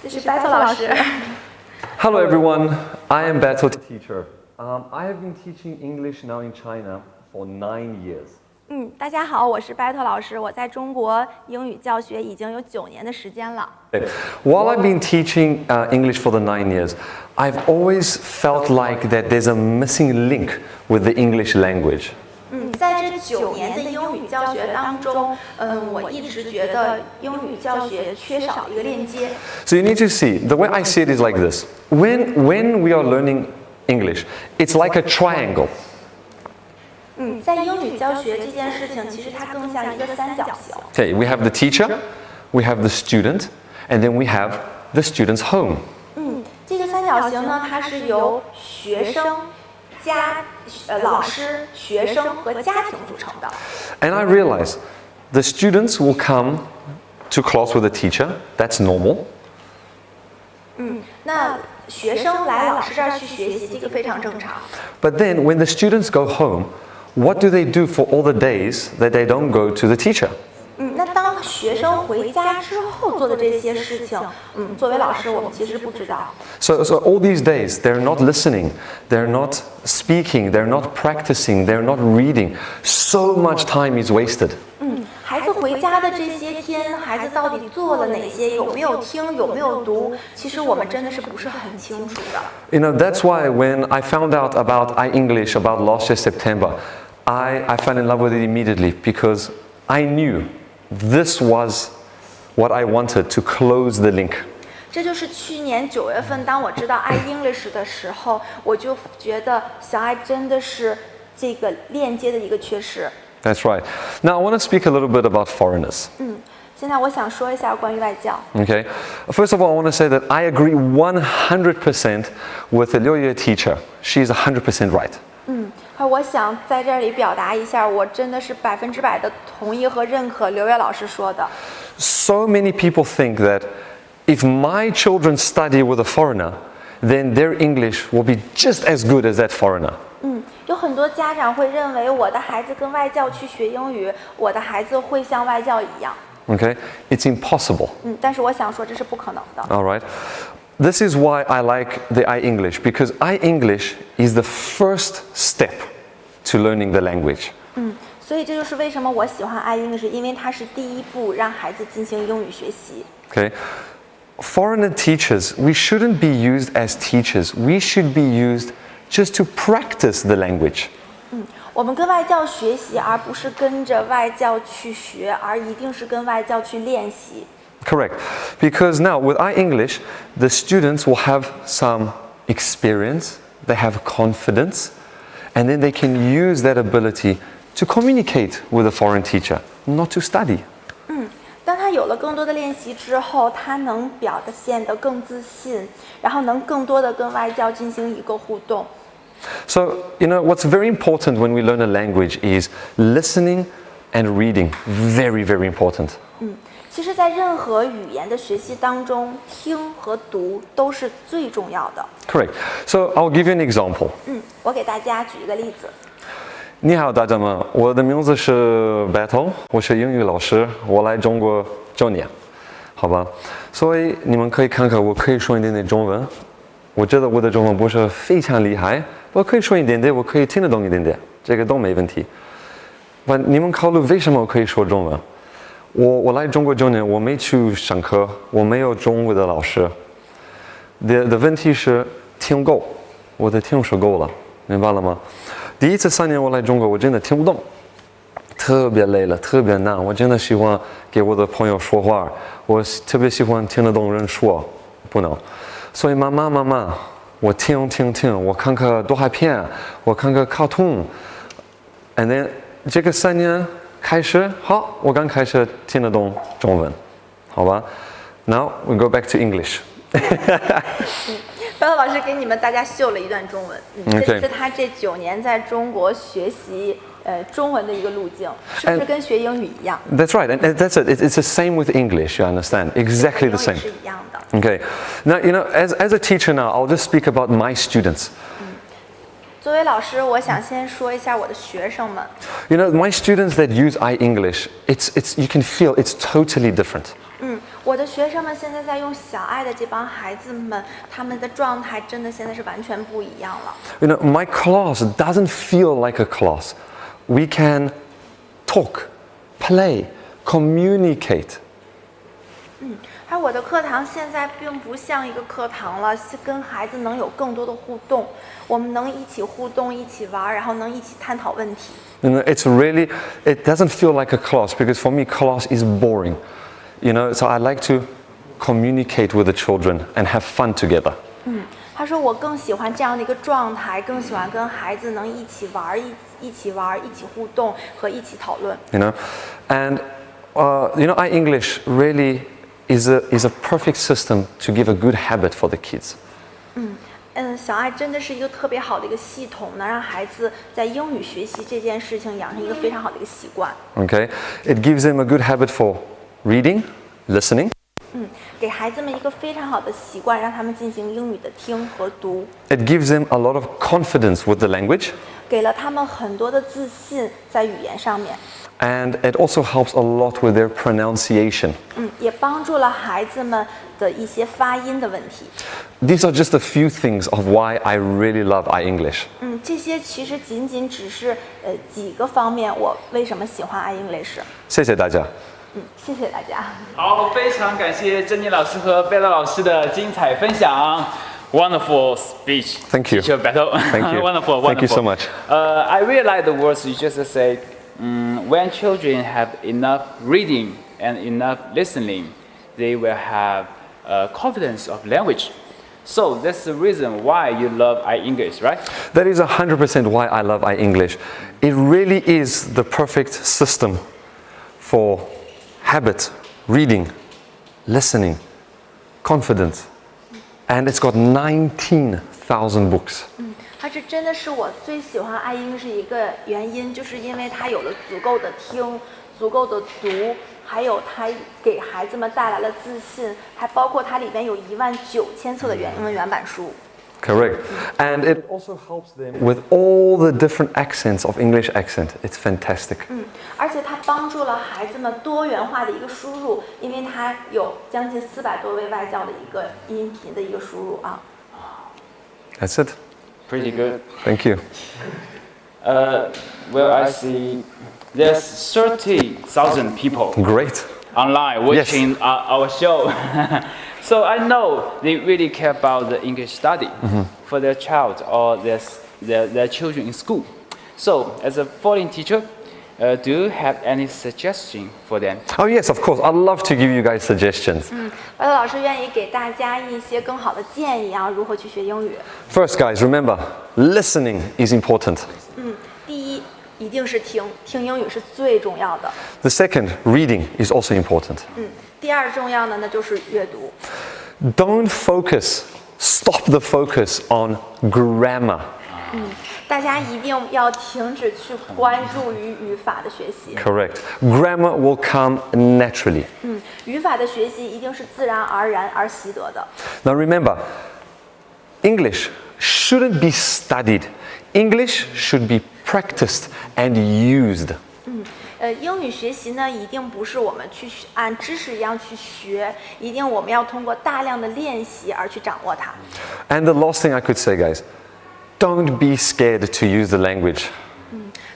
这是 Battle 老师。Hello everyone, I am Battle teacher. I have been teaching English now in China for 9 years. 大家好，我是 Battle 老师，我在中国英语教学已经有9年的时间了。While I've been teaching English for the 9 years, I've always felt like that there's a missing link with the English language. 在这9年的英语教学当中，我一直觉得英语教学缺少一个链接。So you need to see, the way I see it is like this. When we are learning English, it's like a triangle. 在英语教学这件事情，其实它更像一个三角形。Okay, we have the teacher, we have the student, and then we have the student's home. 这个三角形呢，它是由学生、老师、学生和家庭组成的。And I realize the students will come to class with the teacher. That's normal. 那学生来老师这儿去学习，这个非常正常。But then when the students go home, what do they do for all the days that they don't go to the teacher? 那当学生回家之后做的这些事情，作为老师我们其实不知道。So all these days, they're not listening, they're not speaking, they're not practicing, they're not reading. So much time is wasted. 孩子回家的这些天，孩子到底做了哪些？有没有听？有没有读？其实我们真的是不是很清楚的。You know, that's why when I found out about iEnglish about last year September, I fell in love with it immediately because I knew this was what I wanted to close the link. 这就是去年9月份，当我知道iEnglish 的时候，我就觉得小爱真的是这个链接的一个缺失。That's right. Now I want to speak a little bit about foreigners. 现在我想说一下关于外教。Okay. First of all, I want to say that I agree 100% with the Liu Yue teacher. She's 100% right. 我想在这里表达一下，我真的是100%的同意和认可刘烨老师说的。So many people think that if my children study with a foreigner, then their English will be just as good as that foreigner. 有很多家长会认为我的孩子跟外教去学英语，我的孩子会像外教一样。Okay? It's impossible. 但是我想说这是不可能的。All right. This is why I like the iEnglish, because iEnglish is the first step to learning the language. 所以这就是为什么我喜欢iEnglish，因为它是第一步让孩子进行英语学习。Okay? Foreigner teachers, we shouldn't be used as teachers. We should be used just to practice the language. 我们跟外教学习，而不是跟着外教去学，而一定是跟外教去练习。Correct. Because now with iEnglish, the students will have some experience, they have confidence, and then they can use that ability to communicate with a foreign teacher, not to study. 当他有了更多的练习之后，他能表现得更自信，然后能更多的跟外教进行一个互动。So, you know, what's very important when we learn a language is listening and reading. Very, very important. 其实在任何语言的学习当中，听和读都是最重要的。Correct. So I'll give you an example. 我给大家举一个例子。你好，大家们，我的名字是 Battle， 我是英语老师，我来中国9年，好吧？所以你们可以看看，我可以说一点点中文。我觉得我的中文不是非常厉害，我可以说一点点，我可以听得懂一点点，这个都没问题。你们考虑为什么我可以说中文？我来中国9年，我没去上课，我没有中国的老师。的问题是听够，我的听是够了，明白了吗？第一次3年我来中国，我真的听不懂，特别累了，特别难。我真的喜欢给我的朋友说话，我特别喜欢听得懂人说，不能。所以慢慢，我听，我看看动画片，我看看卡通，and then 这个3年开始，好，我刚开始听得懂中文，好吧 ？Now we go back to English. 白老师给你们大家秀了一段中文，这是他这9年在中国学习中文的一个路径，是不是跟学英语一样？ That's right, and that's it. It's the same with English. You understand? Exactly the same. 是一样的。Okay. Now, you know, as a teacher now, I'll just speak about my students. 作为老师，我想先说一下我的学生们。You know, my students that use iEnglish, it's you can feel it's totally different. 我的学生们现在在用小爱的这帮孩子们，他们的状态真的现在是完全不一样了。You know, my class doesn't feel like a class. We can talk, play, communicate. 而我的课堂现在并不像一个课堂了，是跟孩子能有更多的互动，我们能一起互动、一起玩，然后能一起探讨问题。You know, it doesn't feel like a class because for me, class is boring. You know, so I like to communicate with the children and have fun together. 他说我更喜欢这样的一个状态，更喜欢跟孩子能一起玩、一起互动和一起讨论。You know, and you know, iEnglish really is a perfect system to give a good habit for the kids. 小爱真的是一个特别好的一个系统，能让孩子在英语学习这件事情养成一个非常好的一个习惯。Okay, it gives them a good habit for reading, listening. 给孩子们一个非常好的习惯，让他们进行英语的听和读。It gives them a lot of confidence with the language. 给了他们很多的自信在语言上面。And it also helps a lot with their pronunciation. 也帮助了孩子们的一些发音的问题。These are just a few things of why I really love iEnglish. 这些其实仅仅只是几个方面，我为什么喜欢iEnglish。谢谢大家。谢谢大家。好，非常感谢珍妮老师和贝拉老师的精彩分享。Wonderful speech. Thank you. Teacher Battle. Thank you. Wonderful. Thank you so much. I really like the words you just said. When children have enough reading and enough listening, they will have confidence of language. So that's the reason why you love iEnglish, right? That is 100% why I love iEnglish. It really is the perfect system for habit, reading, listening, confidence. And it's got 19,000 books. 它这真的是我最喜欢iEnglish一个原因，就是因为它有了足够的听、足够的读，还有它给孩子们带来了自信，还包括它里边有19000册的英文原版书。Correct. And it also helps them with all the different accents of English accent. It's fantastic. 而且它帮助了孩子们多元化的一个输入，因为它有将近400多位外教的一个音频的一个输入啊。That's it. Pretty good. Thank you. Well, I see there's 30,000 people Great. online watching our show. So I know they really care about the English study for their child or their children in school. So as a foreign teacher, do you have any suggestion for them? Oh yes, of course. I'd love to give you guys suggestions. 白老师愿意给大家一些更好的建议啊，如何去学英语。First, guys, remember, listening is important. 第一，一定是听英语是最重要的。 The second, reading is also important. 第二重要的呢就是阅读。Don't stop the focus on grammar. 大家一定要停止去关注于语法的学习。 Correct. Grammar will come naturally. 语法的学习一定是自然而然而习得的。 Now remember, English shouldn't be studied. English should be practiced and used. 英语学习呢，一定不是我们去按知识一样去学，一定我们要通过大量的练习而去掌握它。 And the last thing I could say, guys, don't be scared to use the language.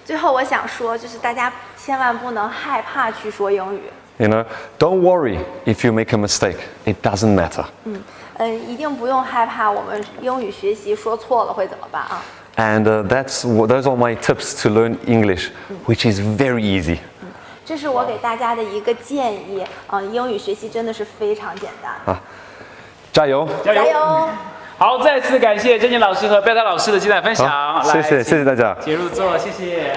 最后我想说，就是大家千万不能害怕去说英语。 You know, don't worry if you make a mistake. It doesn't matter. 一定不用害怕我们英语学习说错了会怎么办啊？ And those are my tips to learn English, which is very easy. 这是我给大家的一个建议。英语学习真的是非常简单。加油！加油！加油！好，再次感谢珍妮老师和贝塔老师的精彩分享。好，谢谢大家。请入座，谢谢。